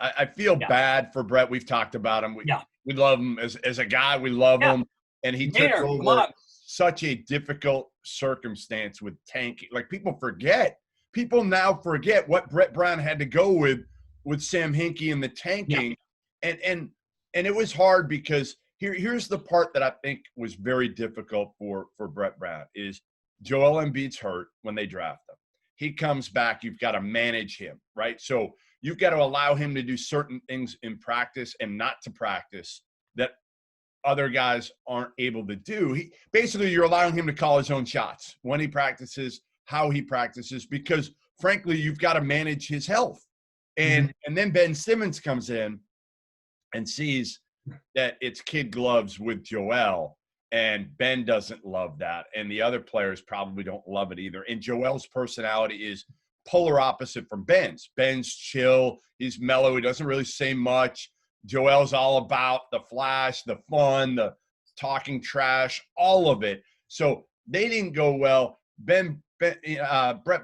I feel bad for Brett. We've talked about him. We love him as a guy. We love him. And he took over such a difficult circumstance with tanking. Like, people forget. People now forget what Brett Brown had to go with Sam Hinkie and the tanking. And it was hard because here's the part that I think was very difficult for Brett Brown is Joel Embiid's hurt when they draft him. He comes back. You've got to manage him, right? So you've got to allow him to do certain things in practice and not to practice that other guys aren't able to do. Basically, you're allowing him to call his own shots when he practices, how he practices, because, frankly, you've got to manage his health. And then Ben Simmons comes in and sees that it's kid gloves with Joel, and Ben doesn't love that, and the other players probably don't love it either. And Joel's personality is polar opposite from Ben's. Ben's chill, he's mellow, he doesn't really say much. Joel's all about the flash, the fun, the talking trash, all of it. So they didn't go well. Brett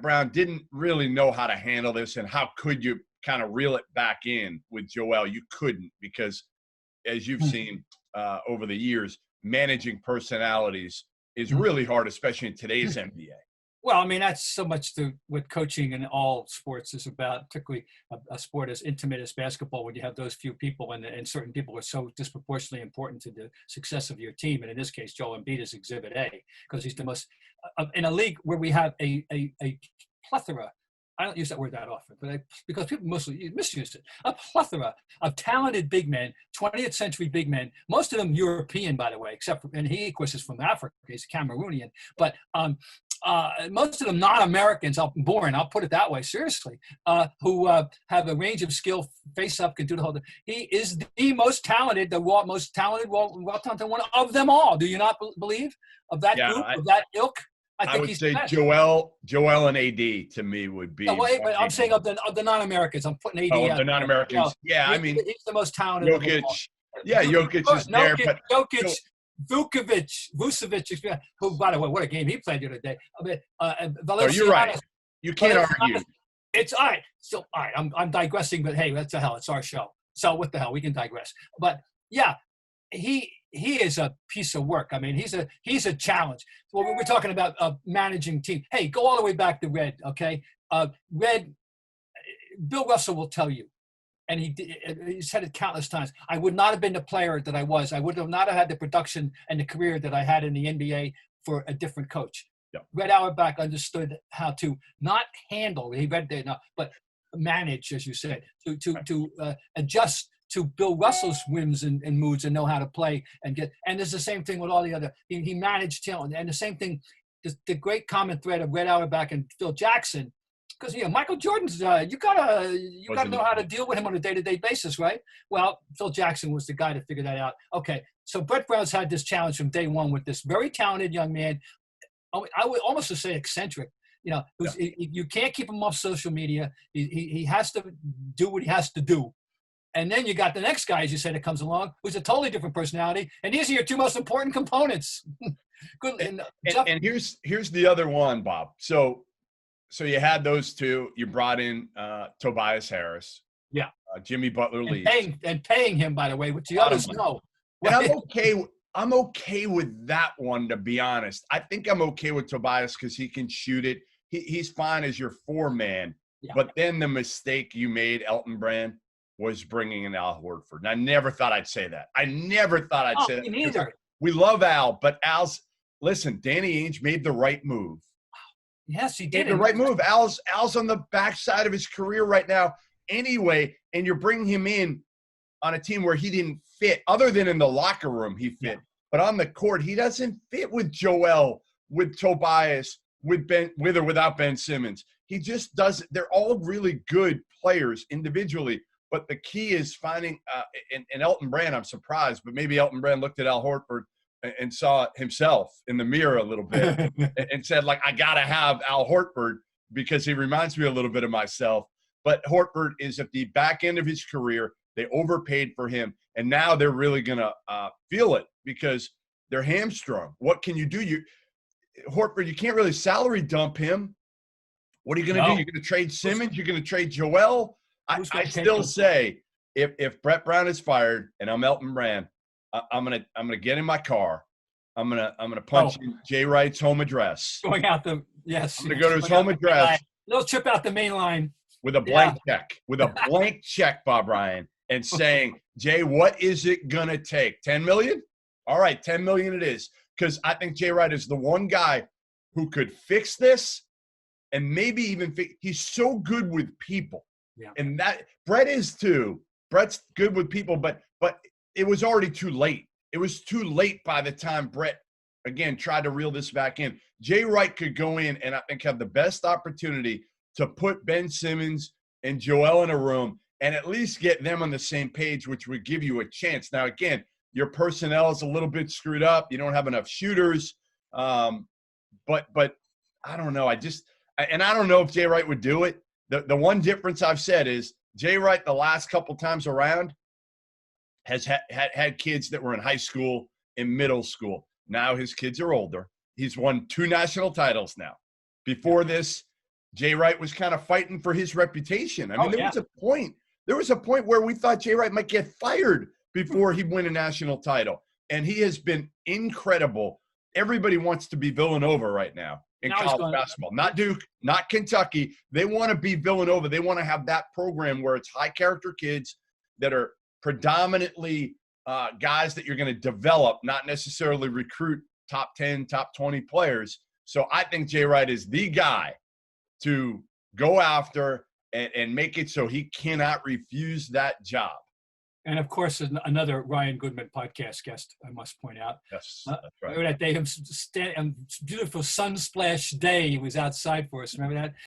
Brown didn't really know how to handle this, and how could you kind of reel it back in with Joel? You couldn't, because as you've seen over the years, managing personalities is really hard, especially in today's NBA. Well, I mean, that's so much what coaching in all sports is about, particularly a sport as intimate as basketball, when you have those few people and certain people are so disproportionately important to the success of your team. And in this case, Joel Embiid is Exhibit A, because he's the most in a league where we have a plethora. I don't use that word that often, but because people mostly misuse it. A plethora of talented big men, 20th century big men, most of them European, by the way, and he, of course, is from Africa. He's Cameroonian. But most of them not Americans, I'll put it that way, seriously, who have a range of skill, face up, can do the whole thing. He is the most talented, most talented, well-talented one of them all. Do you not believe? Of that group, of that ilk? I would say Joel and AD to me would be. No, wait, but I'm saying of the non-Americans. I'm putting AD. Oh, of the non-Americans. I mean, he's the most talented. Jokic. Yeah, Jokic is there. But Jokic, Vucevic, who, by the way, what a game he played the other day. You're right. You can't argue. It's all right. So, all right, I'm digressing, but hey, what the hell? It's our show. So what the hell? We can digress. But yeah, he is a piece of work. I mean, he's a challenge. Well, we're talking about managing team. Hey, go all the way back to Red, okay? Red, Bill Russell will tell you, and he said it countless times, I would not have been the player that I was. I would have not have had the production and the career that I had in the NBA for a different coach. Yeah. Red Auerbach understood how to not handle, he read there, but manage, as you said, to adjust to Bill Russell's whims and moods and know how to play and there's the same thing with all the other, he managed talent. And the same thing, the great common thread of Red Auerbach and Phil Jackson, because, Michael Jordan's, you gotta know how to deal with him on a day-to-day basis, right? Well, Phil Jackson was the guy to figure that out. Okay, so Brett Brown's had this challenge from day one with this very talented young man. I would almost say eccentric. You can't keep him off social media. He has to do what he has to do. And then you got the next guy, as you said, that comes along, who's a totally different personality. And these are your two most important components. Good. And here's the other one, Bob. So you had those two. You brought in Tobias Harris. Yeah. Jimmy Butler leaves. And paying him, by the way, which the others know. And I'm okay with that one, to be honest. I think I'm okay with Tobias because he can shoot it. He's fine as your four-man. Yeah. But then the mistake you made, Elton Brand, was bringing in Al Horford. And I never thought I'd say that. I never thought I'd say that. Me neither. We love Al, but listen, Danny Ainge made the right move. Yes, he did. The right move. Al's on the backside of his career right now anyway, and you're bringing him in on a team where he didn't fit, other than in the locker room he fit. Yeah. But on the court, he doesn't fit with Joel, with Tobias, with or without Ben Simmons. He just doesn't. They're all really good players individually. But the key is finding and Elton Brand, I'm surprised, but maybe Elton Brand looked at Al Horford and saw himself in the mirror a little bit and said, like, I got to have Al Horford because he reminds me a little bit of myself. But Horford is at the back end of his career. They overpaid for him, and now they're really going to feel it because they're hamstrung. What can you do? Horford, you can't really salary dump him. What are you going to do? You're going to trade Simmons? You're going to trade Joel? I still say if Brett Brown is fired and I'm Elton Brand, I'm gonna get in my car. I'm gonna punch in Jay Wright's home address. Going out the I'm gonna go to his home address. Little trip out the main line with a blank check. With a blank check, Bob Ryan, and saying, Jay, what is it gonna take? 10 million? All right, 10 million it is. Because I think Jay Wright is the one guy who could fix this, and maybe even he's so good with people. Yeah. And that Brett is too. Brett's good with people, but it was already too late. It was too late by the time Brett, again, tried to reel this back in. Jay Wright could go in and I think have the best opportunity to put Ben Simmons and Joel in a room and at least get them on the same page, which would give you a chance. Now, again, your personnel is a little bit screwed up. You don't have enough shooters. But I don't know. I don't know if Jay Wright would do it. The one difference I've said is Jay Wright the last couple times around has had kids that were in high school and middle school. Now his kids are older. He's won 2 national titles now. Before this, Jay Wright was kind of fighting for his reputation. I mean, there was a point where we thought Jay Wright might get fired before he'd win a national title. And he has been incredible. Everybody wants to be Villanova right now in college basketball. Not Duke, not Kentucky. They want to be Villanova. They want to have that program where it's high-character kids that are predominantly guys that you're going to develop, not necessarily recruit top 10, top 20 players. So I think Jay Wright is the guy to go after and make it so he cannot refuse that job. And of course, another Ryan Goodman podcast guest, I must point out. Yes, that's right. Remember that day, beautiful sunsplash day, he was outside for us. Remember that?